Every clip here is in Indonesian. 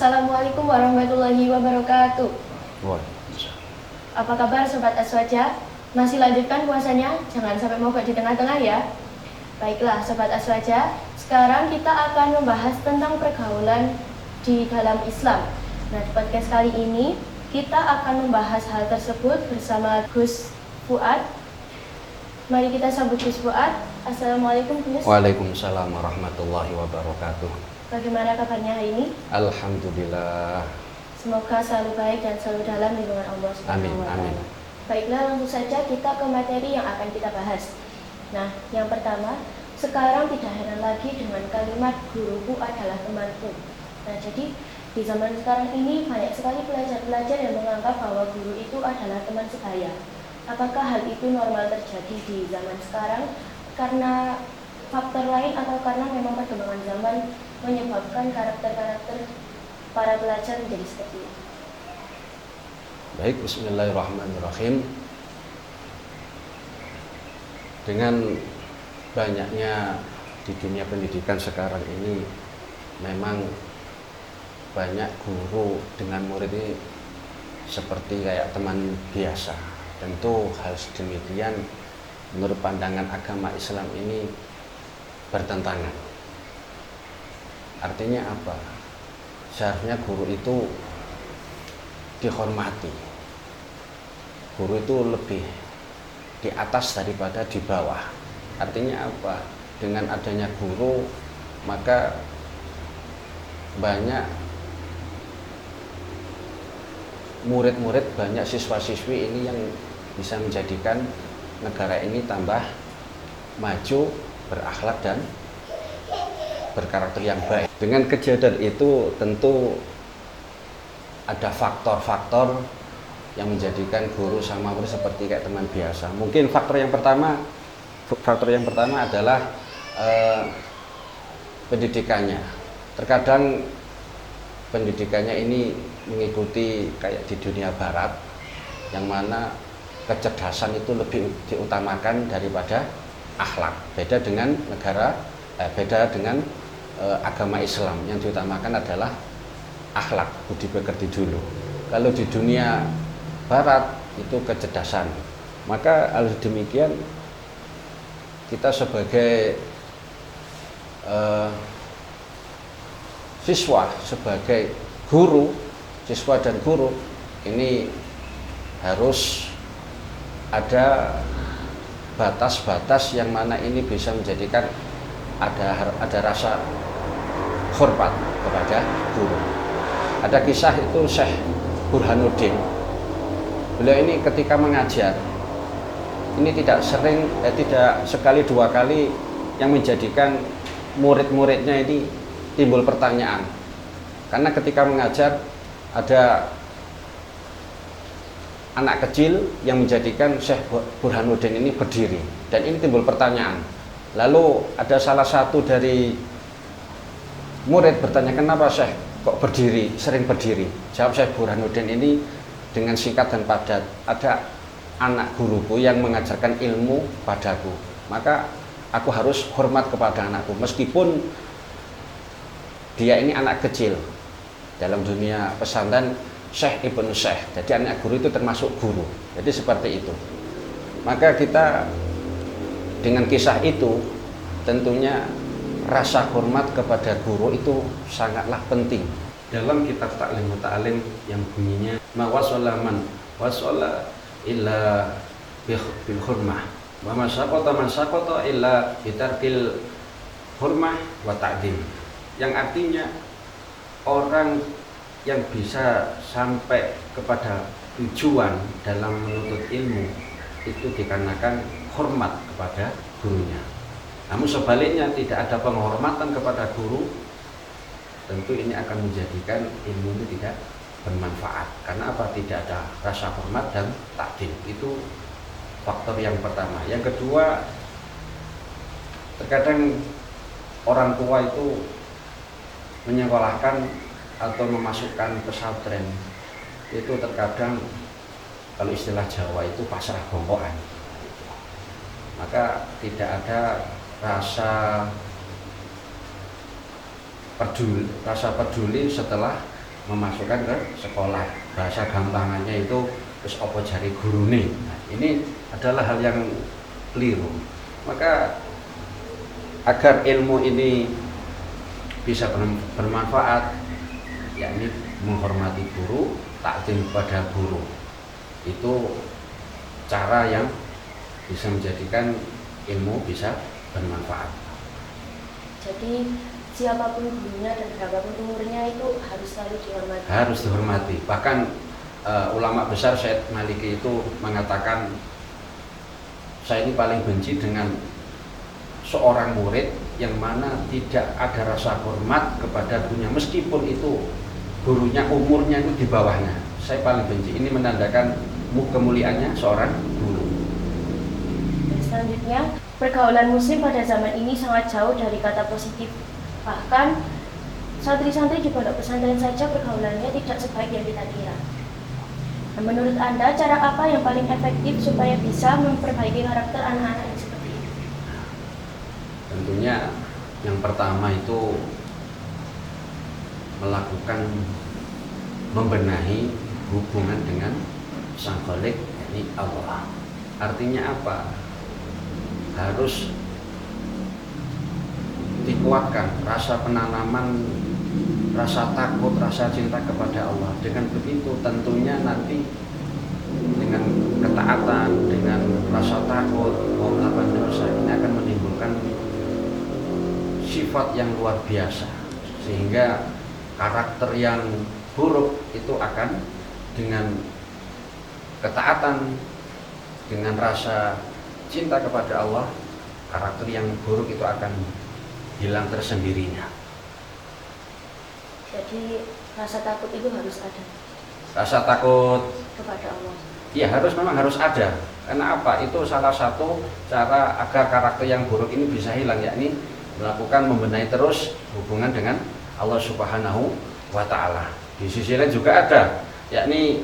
Assalamualaikum warahmatullahi wabarakatuh. Waalaikumsalam. Apa kabar Sobat Aswaja? Masih lanjutkan puasanya? Jangan sampai mogok di tengah-tengah ya. Baiklah Sobat Aswaja, sekarang kita akan membahas tentang pergaulan di dalam Islam. Nah, di podcast kali ini kita akan membahas hal tersebut bersama Gus Fuad. Mari kita sambut Gus Fuad. Assalamualaikum Gus. Waalaikumsalam warahmatullahi wabarakatuh. Bagaimana kabarnya hari ini? Alhamdulillah. Semoga selalu baik dan selalu dalam lindungan Allah Amin, Subhanahu wa amin. Ta'ala. Baiklah, langsung saja kita ke materi yang akan kita bahas. Nah, yang pertama, sekarang tidak heran lagi dengan kalimat guruku adalah temanku. Nah, jadi di zaman sekarang ini banyak sekali pelajar-pelajar yang menganggap bahwa guru itu adalah teman sebaya. Apakah hal itu normal terjadi di zaman sekarang karena faktor lain atau karena memang perkembangan zaman menyebabkan karakter-karakter para pelajar menjadi seperti itu? Baik, bismillahirrahmanirrahim. Dengan banyaknya di dunia pendidikan sekarang ini, memang banyak guru dengan murid ini seperti kayak teman biasa. Tentu hal sedemikian menurut pandangan agama Islam ini bertentangan. Artinya apa? Seharusnya guru itu dihormati. Guru itu lebih di atas daripada di bawah. Artinya apa? Dengan adanya guru, maka banyak murid-murid, banyak siswa-siswi ini yang bisa menjadikan negara ini tambah maju, berakhlak dan berkarakter yang baik. Dengan kejadian itu tentu ada faktor-faktor yang menjadikan guru sama murid seperti kayak teman biasa. Mungkin faktor yang pertama adalah pendidikannya. Terkadang pendidikannya ini mengikuti kayak di dunia barat, yang mana kecerdasan itu lebih diutamakan daripada akhlak. Beda dengan agama Islam, yang diutamakan adalah akhlak, budi pekerti dulu. Kalau di dunia barat itu kecerdasan. Maka hal demikian kita sebagai siswa, sebagai guru, siswa dan guru ini harus ada batas-batas yang mana ini bisa menjadikan ada rasa hormat kepada guru. Ada kisah itu Syekh Burhanuddin. Beliau ini ketika mengajar ini tidak sekali dua kali yang menjadikan murid-muridnya ini timbul pertanyaan. Karena ketika mengajar ada anak kecil yang menjadikan Syekh Burhanuddin ini berdiri, dan ini timbul pertanyaan. Lalu ada salah satu dari murid bertanya, kenapa Syekh kok berdiri, sering berdiri? Jawab Syekh Burhanuddin ini dengan singkat dan padat, ada anak guruku yang mengajarkan ilmu padaku, maka aku harus hormat kepada anakku meskipun dia ini anak kecil. Dalam dunia pesantren Syekh Ibnu Syekh, jadi anak guru itu termasuk guru. Jadi seperti itu. Maka kita dengan kisah itu tentunya rasa hormat kepada guru itu sangatlah penting. Dalam kitab Ta'lim wa Ta'lim yang bunyinya ma wasalla man wasalla illa bil hurmah wa ma saqata man saqata illa bitarkil hurmah wa ta'dim, yang artinya orang yang bisa sampai kepada tujuan dalam menuntut ilmu itu dikarenakan hormat kepada gurunya. Namun sebaliknya tidak ada penghormatan kepada guru, tentu ini akan menjadikan ilmu itu tidak bermanfaat. Karena apa? Tidak ada rasa hormat dan takdim. Itu faktor yang pertama. Yang kedua, terkadang orang tua itu menyekolahkan atau memasukkan pesantren itu terkadang, kalau istilah Jawa itu pasrah bongkoan. Maka tidak ada rasa peduli setelah memasukkan ke sekolah. Bahasa gampangannya itu terus opo jari gurune. Nah, ini adalah hal yang keliru. Maka agar ilmu ini bisa bermanfaat, yakni menghormati guru, takdim kepada guru. Itu cara yang bisa menjadikan ilmu bisa bermanfaat. Jadi siapapun gurunya dan berapapun umurnya itu harus selalu dihormati. Harus dihormati. Bahkan ulama besar Syekh Maliki itu mengatakan, saya ini paling benci dengan seorang murid yang mana tidak ada rasa hormat kepada gurunya, meskipun itu gurunya umurnya itu di bawahnya. Saya paling benci. Ini menandakan kemuliaannya seorang guru. Dan selanjutnya, pergaulan muslim pada zaman ini sangat jauh dari kata positif. Bahkan santri-santri di pondok pesantren saja pergaulannya tidak sebaik yang kita kira. Nah, menurut Anda, cara apa yang paling efektif supaya bisa memperbaiki karakter anak-anak yang seperti ini? Tentunya yang pertama itu melakukan membenahi hubungan dengan Sang Khalik, yakni Allah. Artinya apa? Harus dikuatkan rasa penanaman, rasa takut, rasa cinta kepada Allah. Dengan begitu tentunya nanti dengan ketaatan, dengan rasa takut mau melakukan dosa, ini akan menimbulkan sifat yang luar biasa, sehingga karakter yang buruk itu akan dengan ketaatan, dengan rasa cinta kepada Allah, karakter yang buruk itu akan hilang tersendirinya. Jadi rasa takut itu harus ada Rasa takut, kepada Allah. ya memang harus ada. Karena apa? Itu salah satu cara agar karakter yang buruk ini bisa hilang, yakni melakukan membenahi terus hubungan dengan Allah Subhanahu wa Ta'ala. Di sisi lain juga ada, yakni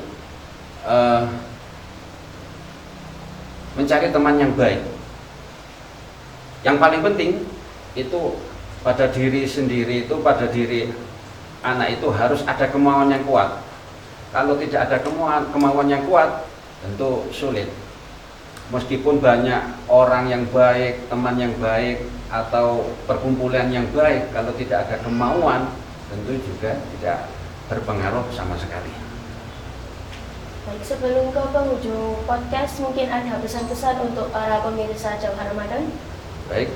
mencari teman yang baik. Yang paling penting itu pada diri sendiri, itu pada diri anak itu harus ada kemauan yang kuat. Kalau tidak ada kemauan yang kuat, tentu sulit. Meskipun banyak orang yang baik, teman yang baik, atau perkumpulan yang baik, kalau tidak ada kemauan, tentu juga tidak berpengaruh sama sekali. Baik, sebelum ke penghujung podcast, mungkin ada pesan-pesan untuk para pemirsa Jauhar Ramadan? Baik,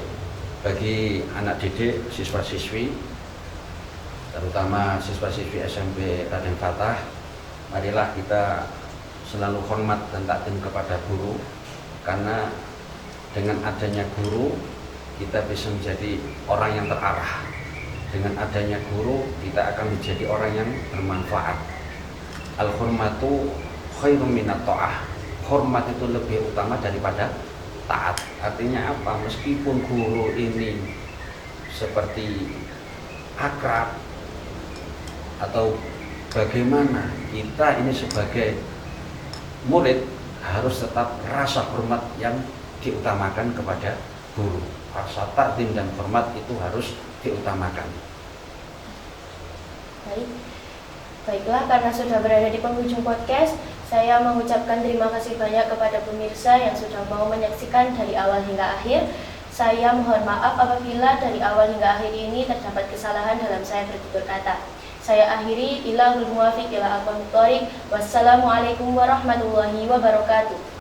bagi anak didik, siswa-siswi, terutama siswa-siswi SMP Raden Fatah, marilah kita selalu hormat dan takdim kepada guru, karena dengan adanya guru kita bisa menjadi orang yang terarah. Dengan adanya guru kita akan menjadi orang yang bermanfaat. Al-hurmatu khairum minat ta'ah. Hormat itu lebih utama daripada taat. Artinya apa? Meskipun guru ini seperti akrab atau bagaimana, kita ini sebagai murid harus tetap rasa hormat yang diutamakan kepada guru. Rasa takdim dan hormat itu harus diutamakan. Baiklah, karena sudah berada di penghujung podcast, saya mengucapkan terima kasih banyak kepada pemirsa yang sudah mau menyaksikan dari awal hingga akhir. Saya mohon maaf apabila dari awal hingga akhir ini terdapat kesalahan dalam saya bertutur kata. Saya akhiri, ilahul muwafiq ila aqwamit thoriq. Wassalamualaikum warahmatullahi wabarakatuh.